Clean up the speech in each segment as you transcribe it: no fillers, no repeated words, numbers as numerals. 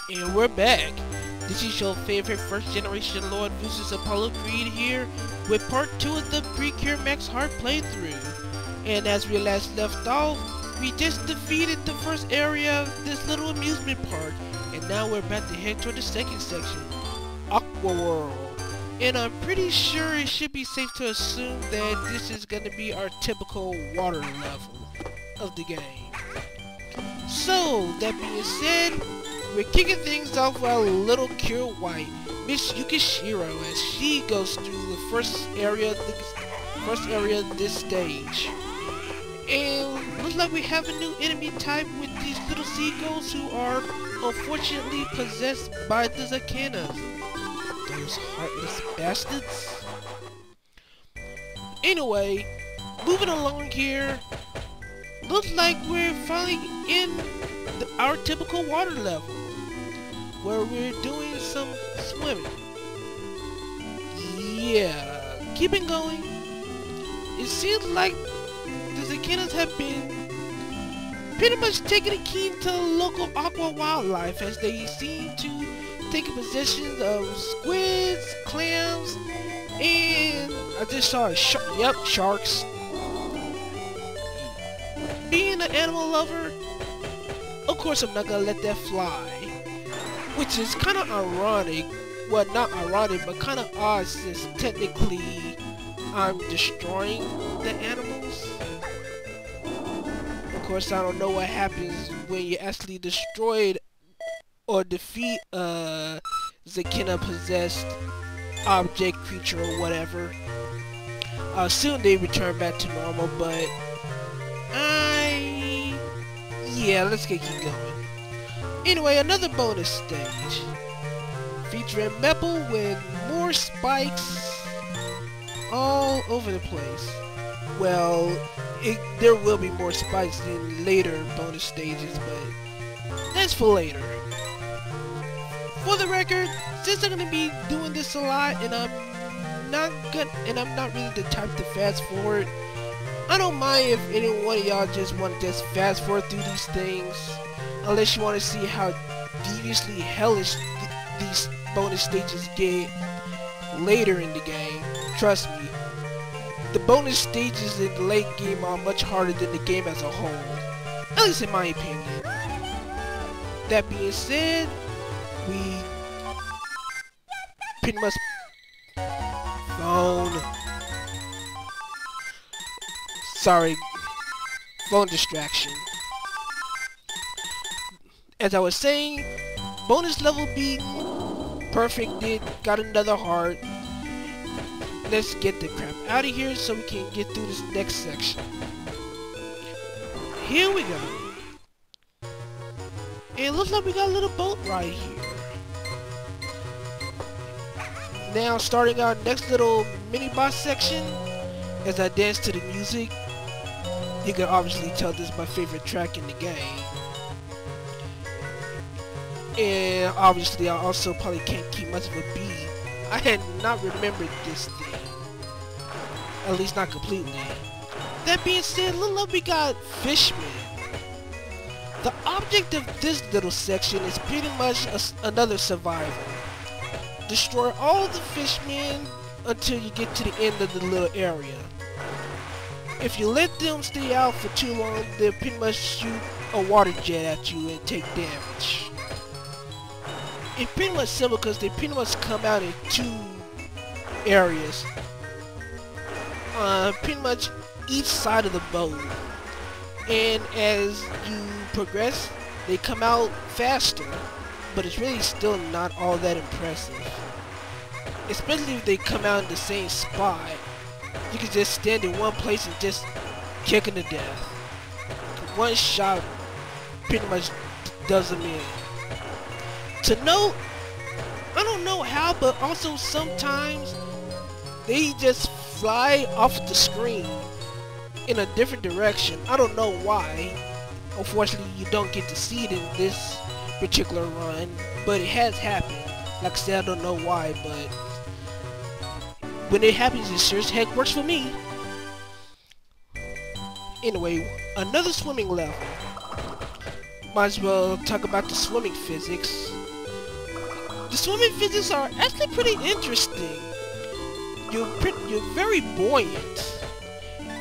And we're back. This is your favorite first generation LordVucious Apollo Creed here with part 2 of the Precure Max Hard playthrough. And as we last left off, we just defeated the first area of this little amusement park. And now we're about to head toward the second section, Aqua World. And I'm pretty sure it should be safe to assume that this is going to be our typical water level of the game. So, that being said, we're kicking things off with our little Cure White, Miss Yukishiro, as she goes through the first area of this stage. And looks like we have a new enemy type with these little seagulls who are unfortunately possessed by the Zakenas. Those heartless bastards. Anyway, moving along here, looks like we're finally in our typical water level, where we're doing some swimming. Yeah, keeping going. It seems like the Zakenas have been pretty much taking a key to local aqua wildlife, as they seem to take possession of squids, clams, and I just saw a sharks. Being an animal lover, of course I'm not gonna let that fly, which is kind of ironic. Well, not ironic, but kind of odd, since technically I'm destroying the animals. Of course, I don't know what happens when you actually destroyed or defeat a Zakena possessed object, creature, or whatever. Soon they return back to normal, but yeah, let's keep going. Anyway, another bonus stage featuring Meppel with more spikes all over the place. Well, there will be more spikes in later bonus stages, but that's for later. For the record, since I'm gonna be doing this a lot, and I'm not really the type to fast forward, I don't mind if any one of y'all just want to just fast forward through these things, unless you want to see how deviously hellish these bonus stages get later in the game. Trust me, the bonus stages in the late game are much harder than the game as a whole, at least in my opinion. That being said, we pretty much phone distraction. As I was saying, bonus level beat, perfected, got another heart. Let's get the crap out of here so we can get through this next section. Here we go. And it looks like we got a little boat right here. Now starting our next little mini boss section, as I dance to the music. You can obviously tell this is my favorite track in the game. And obviously I also probably can't keep much of a beat. I had not remembered this thing, at least not completely. That being said, look like we got Fishman. The object of this little section is pretty much another survival. Destroy all the fishmen until you get to the end of the little area. If you let them stay out for too long, they'll pretty much shoot a water jet at you and take damage. It's pretty much simple because they pretty much come out in two areas. Pretty much each side of the boat. And as you progress, they come out faster. But it's really still not all that impressive. Especially if they come out in the same spot. You can just stand in one place and just kick them to death. One shot pretty much does them in. To note, I don't know how, but also sometimes they just fly off the screen in a different direction. I don't know why. Unfortunately, you don't get to see it in this particular run, but it has happened. Like I said, I don't know why, but when it happens, it sure as heck works for me. Anyway, another swimming level. Might as well talk about the swimming physics. The swimming physics are actually pretty interesting. You're very buoyant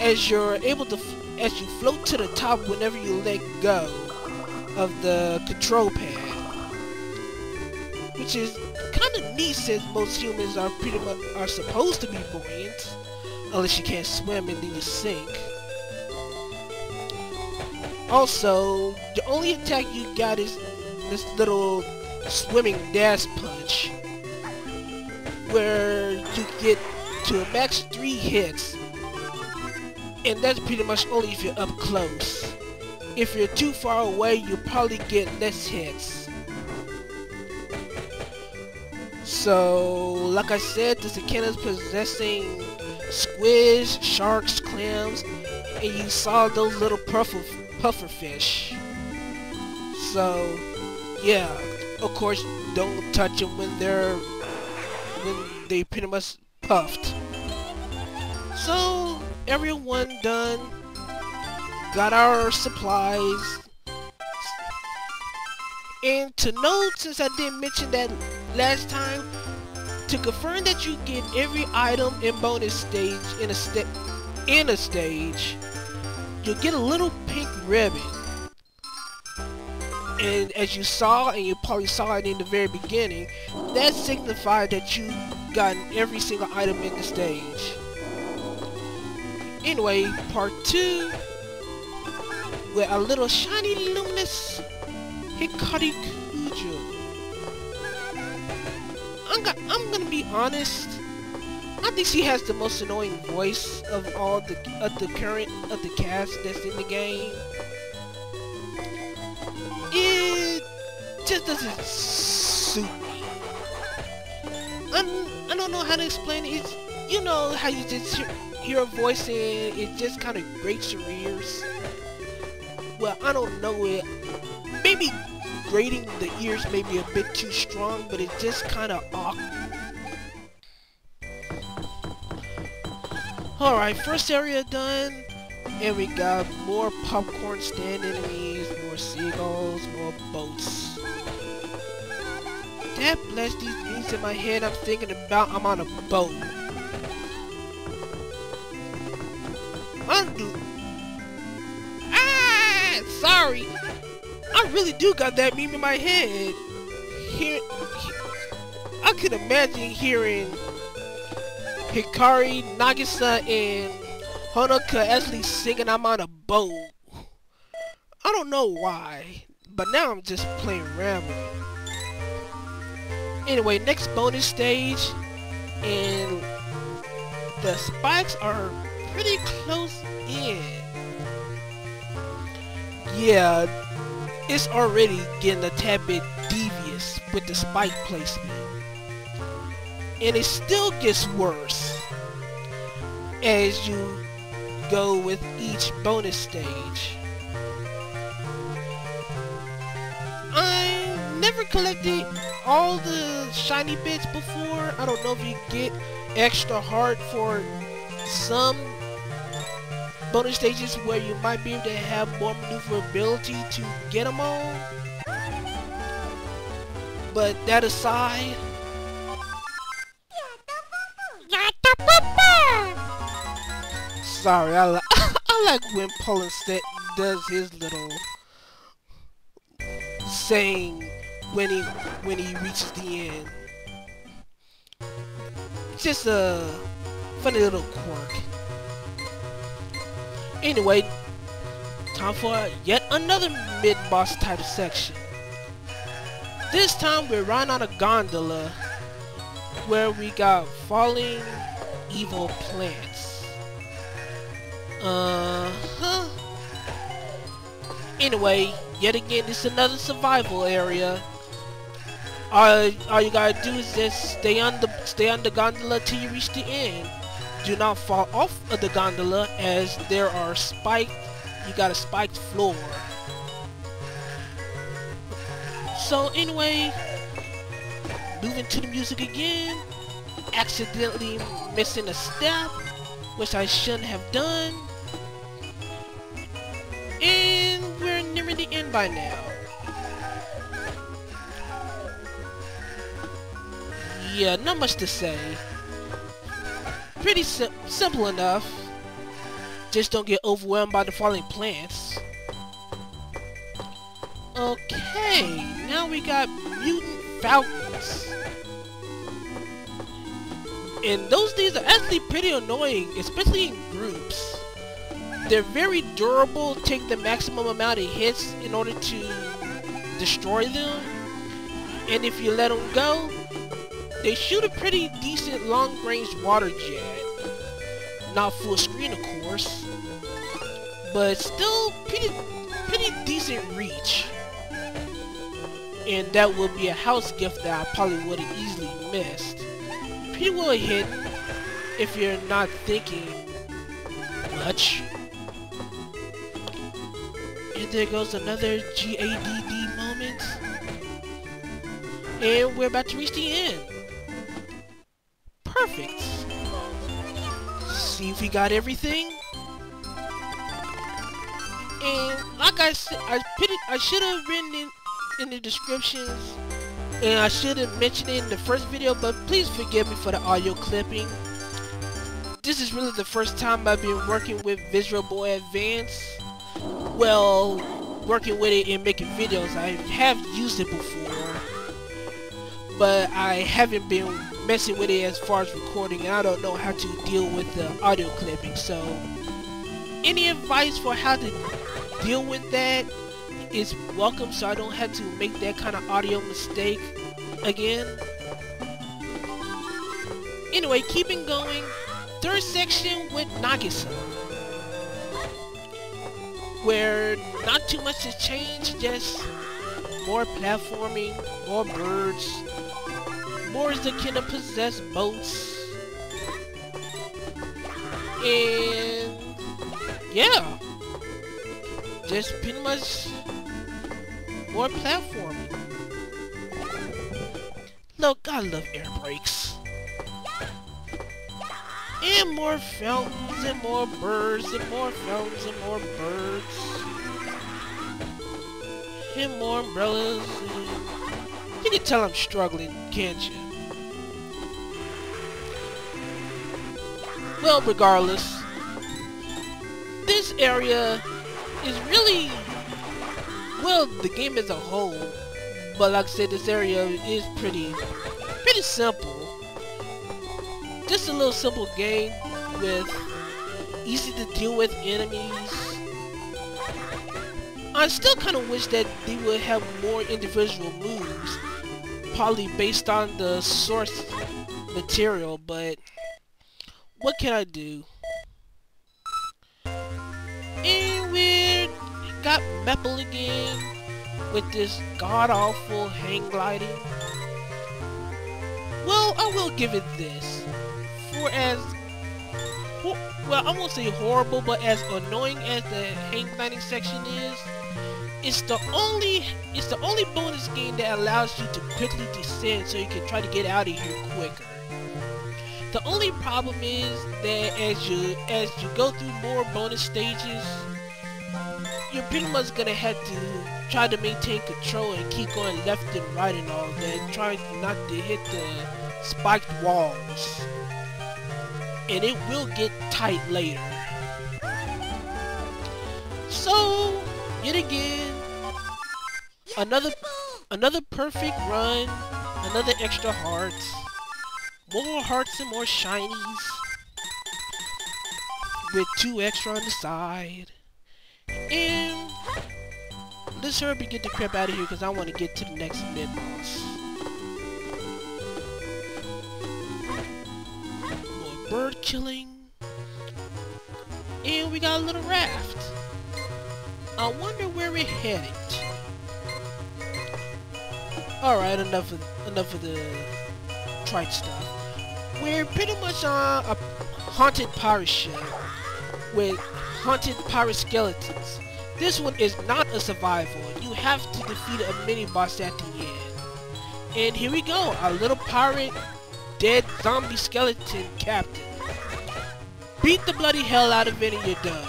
as you're able to as you float to the top whenever you let go of the control pad, which is kind of neat since most humans are pretty much supposed to be buoyant, unless you can't swim and then you sink. Also, the only attack you got is this little swimming dash punch, where you get to a max 3 hits, and that's pretty much only if you're up close. If you're too far away, you'll probably get less hits. So, like I said, the cicadas possessing squids, sharks, clams, and you saw those little puffer fish. So, yeah, of course, don't touch them when they pretty much puffed. So, everyone done. Got our supplies. And to note, since I didn't mention that last time, to confirm that you get every item in bonus stage in a stage, you'll get a little pink ribbon. And as you saw, and you probably saw it in the very beginning, that signified that you gotten every single item in the stage. Anyway, part 2, with a little shiny luminous Hikari Kujo. I'm gonna be honest, I think she has the most annoying voice of all the cast that's in the game. It just doesn't suit me. I don't know how to explain it. It's, you know how you just hear a voice and it just kind of grates your ears. Well, I don't know it. Maybe grating the ears may be a bit too strong, but it's just kind of awkward. Alright, first area done. And we got more popcorn stand enemies, more seagulls, more boats. That bless these things in my head, I'm thinking about I'm on a boat. Sorry! I really do got that meme in my head. I could imagine hearing Hikari, Nagisa, and Honoka actually singing I'm on a boat. I don't know why, but now I'm just plain rambling. Anyway, next bonus stage, and the spikes are pretty close in. Yeah, it's already getting a tad bit devious with the spike placement. And it still gets worse as you go with each bonus stage. I never collected all the shiny bits before. I don't know if you get extra heart for some bonus stages where you might be able to have more maneuverability to get them all. But that aside, sorry, I like when Poland does his little saying when he reaches the end. Just a funny little quirk. Anyway, time for yet another mid-boss type section. This time we're riding on a gondola where we got falling evil plants. Anyway, yet again, this is another survival area. All you gotta do is just stay on the gondola till you reach the end. Do not fall off of the gondola as there are you got a spiked floor. So anyway, moving to the music again, accidentally missing a step, which I shouldn't have done. And we're nearing the end by now. Yeah, not much to say. Pretty simple enough. Just don't get overwhelmed by the falling plants. Okay, now we got mutant falcons. And those things are actually pretty annoying, especially in groups. They're very durable, take the maximum amount of hits in order to destroy them. And if you let them go, they shoot a pretty decent long-range water jet. Not full screen, of course, but still pretty decent reach. And that would be a house gift that I probably would have easily missed. Pretty well hidden if you're not thinking much. And there goes another GADD moment. And we're about to reach the end. Perfect. See if we got everything. And like I said, I should have written in the descriptions, and I should have mentioned it in the first video, but please forgive me for the audio clipping. This is really the first time I've been working with Visual Boy Advance. Well, working with it and making videos. I have used it before, but I haven't been messing with it as far as recording, and I don't know how to deal with the audio clipping. So any advice for how to deal with that is welcome, so I don't have to make that kind of audio mistake again. Anyway, keeping going, third section with Nagisa, where not too much has changed, just more platforming, more birds, more is the kind of possessed boats, and yeah, just pretty much more platforming. Look, I love air brakes. And more fountains, and more birds, and more fountains, and more birds. And more umbrellas. And you can tell I'm struggling, can't you? Well, regardless, this area is really, well, the game as a whole, but like I said, this area is pretty simple. Just a little simple game with easy to deal with enemies. I still kind of wish that they would have more individual moves, probably based on the source material, but what can I do? And we got Meppel again with this god-awful hang gliding. Well, I will give it this. For as, well, I won't say horrible, but as annoying as the hang gliding section is, it's the only bonus game that allows you to quickly descend so you can try to get out of here quicker. The only problem is that as you go through more bonus stages, you're pretty much gonna have to try to maintain control and keep going left and right and all that, trying not to hit the spiked walls. And it will get tight later. So, yet again, another perfect run, another extra hearts, more hearts and more shinies, with 2 extra on the side. And let's hurry up and get the crap out of here because I want to get to the next mid-boss. More bird killing. And we got a little raft. I wonder where we're headed. Alright, enough of the trite stuff. We're pretty much on a haunted pirate ship with haunted pirate skeletons. This one is not a survival. You have to defeat a mini-boss at the end. And here we go, our little pirate, dead zombie skeleton captain. Beat the bloody hell out of it and you're done.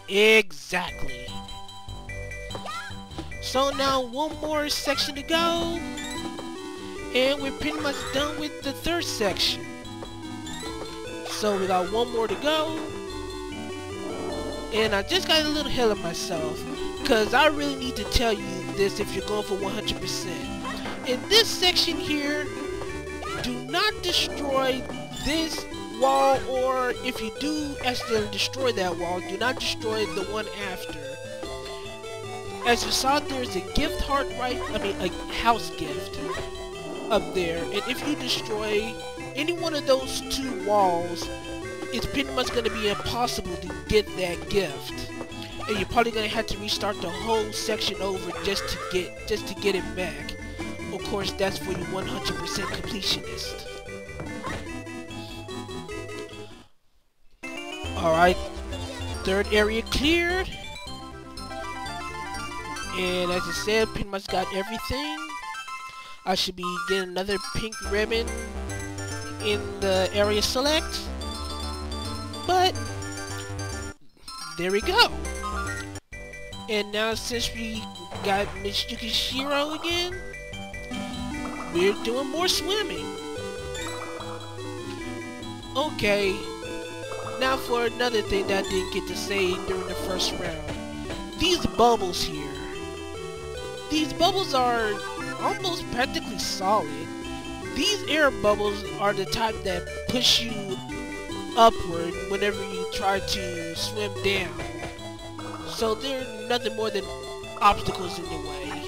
Exactly. So now one more section to go, and we're pretty much done with the third section. So we got one more to go, and I just got a little ahead of myself, because I really need to tell you this if you're going for 100%. In this section here, do not destroy this wall, or if you do accidentally destroy that wall, do not destroy the one after. As you saw, there's a gift heart a house gift up there, and if you destroy any one of those two walls, it's pretty much going to be impossible to get that gift, and you're probably going to have to restart the whole section over just to get it back. Of course, that's for you 100% completionist. Alright, third area cleared. And as I said, pretty much got everything. I should be getting another pink ribbon in the area select. But, there we go. And now since we got Miss Yukishiro again, we're doing more swimming. Okay, now for another thing that I didn't get to say during the first round. These bubbles here. These bubbles are almost practically solid. These air bubbles are the type that push you upward whenever you try to swim down. So they're nothing more than obstacles in the way.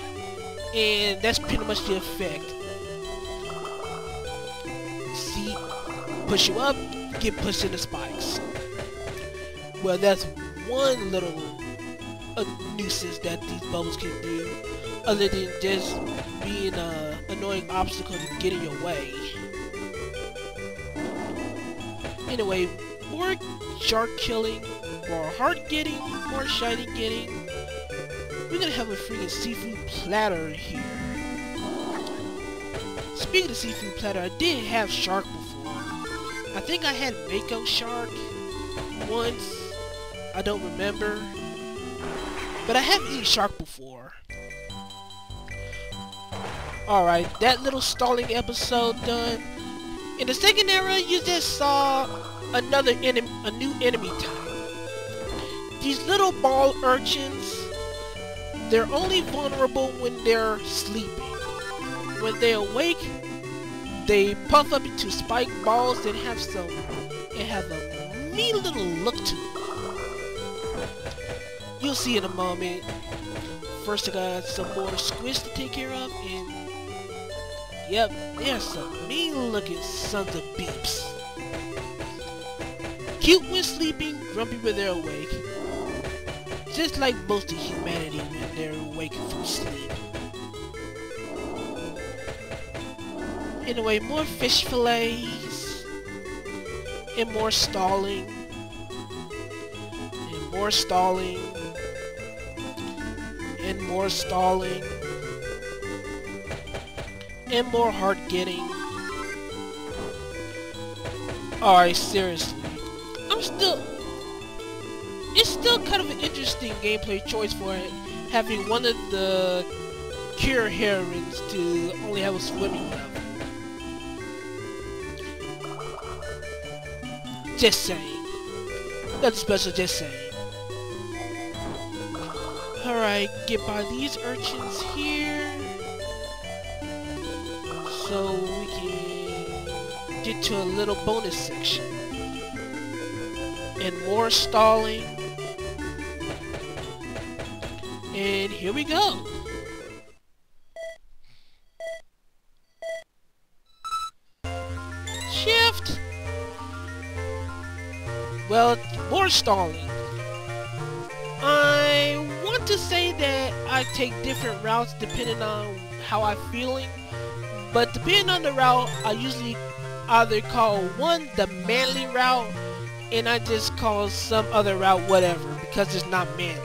And that's pretty much the effect. See, push you up, get pushed in the spikes. Well, that's one little nuisance that these bubbles can do, other than just being an annoying obstacle to get in your way. Anyway, more shark killing, more heart getting, more shiny getting. We're gonna have a freaking seafood platter here. Speaking of seafood platter, I did have shark before. I think I had mako shark once. I don't remember. But I have eaten shark before. Alright, that little stalling episode done. In the second area, you just saw a new enemy type. These little ball urchins, they're only vulnerable when they're sleeping. When they awake, they puff up into spike balls that have a mean little look to them. You'll see in a moment. First I got some more squids to take care of, and yep, there's some mean looking sons of beeps. Cute when sleeping, grumpy when they're awake. Just like most of humanity when they're awake from sleep. Anyway, more fish fillets, and more stalling, and more stalling, and more stalling, and more heart getting. Alright, seriously. It's still kind of an interesting gameplay choice for having one of the Precure heroines to only have a swimming level. Just saying. Nothing special, just saying. Alright, get by these urchins here. So we can get to a little bonus section. And more stalling. And here we go. Shift. Well, more stalling. I want to say that I take different routes depending on how I'm feeling, but depending on the route, I usually either call one the manly route, and I just call some other route whatever, because it's not manly.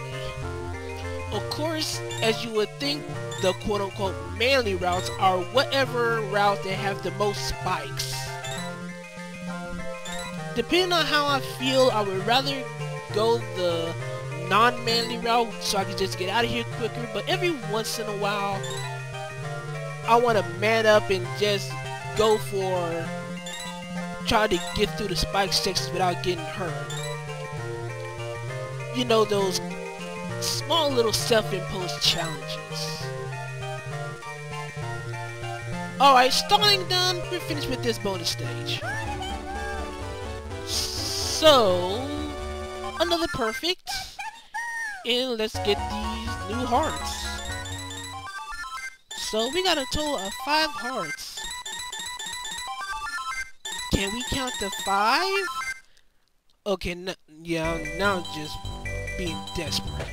Of course, as you would think, the quote-unquote manly routes are whatever route that have the most spikes. Depending on how I feel, I would rather go the non-manly route so I can just get out of here quicker, but every once in a while I want to man up and just go for try to get through the spike sections without getting hurt. You know, those small little self-imposed challenges. Alright, stalling done. We're finished with this bonus stage. So, another perfect. And let's get these new hearts. So we got a total of 5 hearts. Can we count the 5? Okay, yeah, now I'm just being desperate.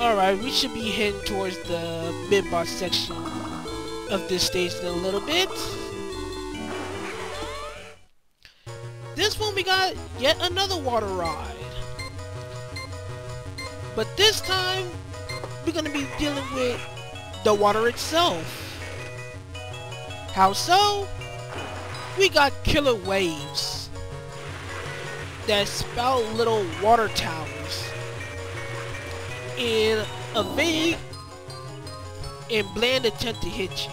Alright, we should be heading towards the mid-boss section of this stage in a little bit. This one we got yet another water ride. But this time, we're gonna be dealing with the water itself. How so? We got killer waves that spout little water towers in a vague and bland attempt to hit you.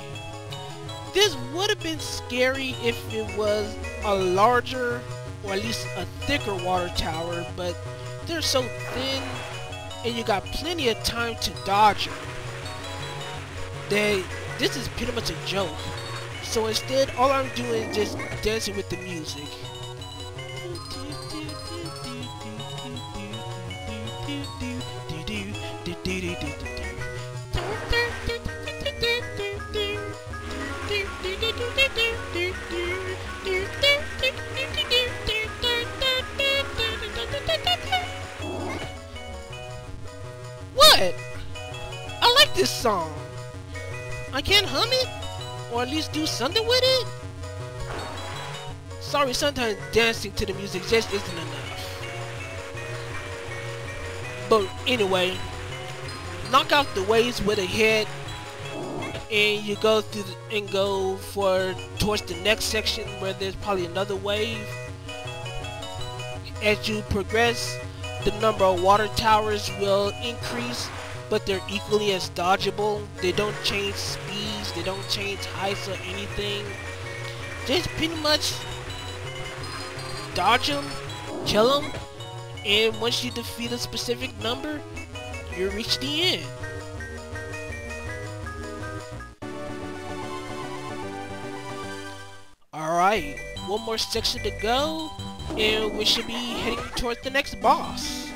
This would have been scary if it was a larger or at least a thicker water tower, but they're so thin and you got plenty of time to dodge them. This is pretty much a joke. So instead, all I'm doing is just dancing with the music. What? I like this song. I can't hum it? Or at least do something with it? Sorry, sometimes dancing to the music just isn't enough. But anyway, knock out the waves with a hit, and you go through and go towards the next section where there's probably another wave. As you progress, the number of water towers will increase, but they're equally as dodgeable. They don't change speeds, they don't change heights or anything. Just pretty much dodge them, kill them, and once you defeat a specific number, you reach the end. Alright, one more section to go, and we should be heading towards the next boss.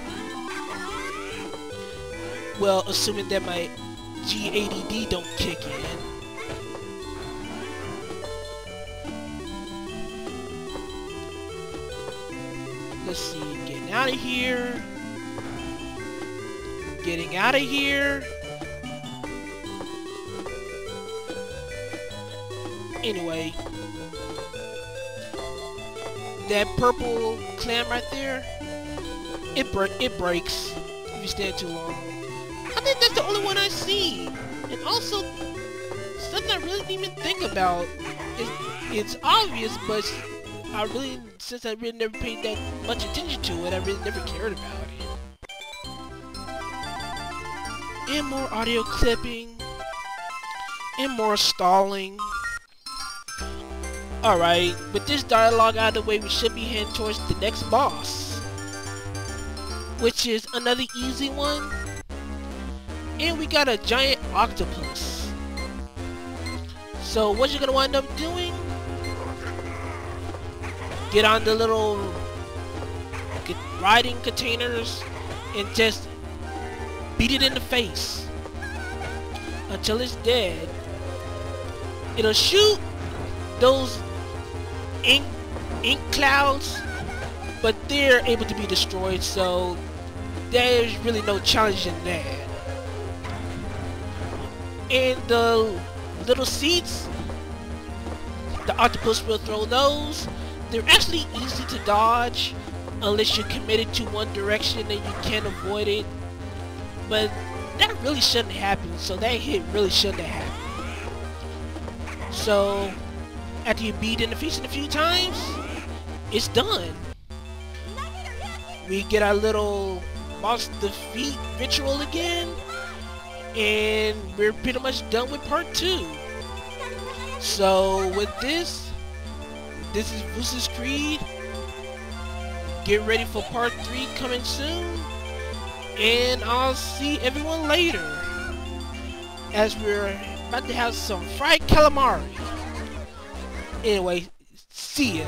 Well, assuming that my GADD don't kick in. Let's see, getting out of here. Getting out of here. Anyway. That purple clam right there, it breaks if you stand too long. I think that's the only one I see. And also, something I really didn't even think about. It's obvious, but since I really never paid that much attention to it, I really never cared about it. And more audio clipping. And more stalling. Alright, with this dialogue out of the way, we should be heading towards the next boss, which is another easy one. And we got a giant octopus. So what you're gonna wind up doing, get on the little riding containers and just beat it in the face until it's dead. It'll shoot those ink clouds, but they're able to be destroyed, so there's really no challenge in that. And the little seeds, the octopus will throw those. They're actually easy to dodge unless you're committed to one direction and you can't avoid it, but that really shouldn't happen, so that hit really shouldn't have happened. So after you beat in the face a few times, it's done. we get our little boss defeat ritual again, and we're pretty much done with part 2. So with this is Vucious Creed. Get ready for part 3 coming soon, and I'll see everyone later as we're about to have some fried calamari. Anyway, see ya.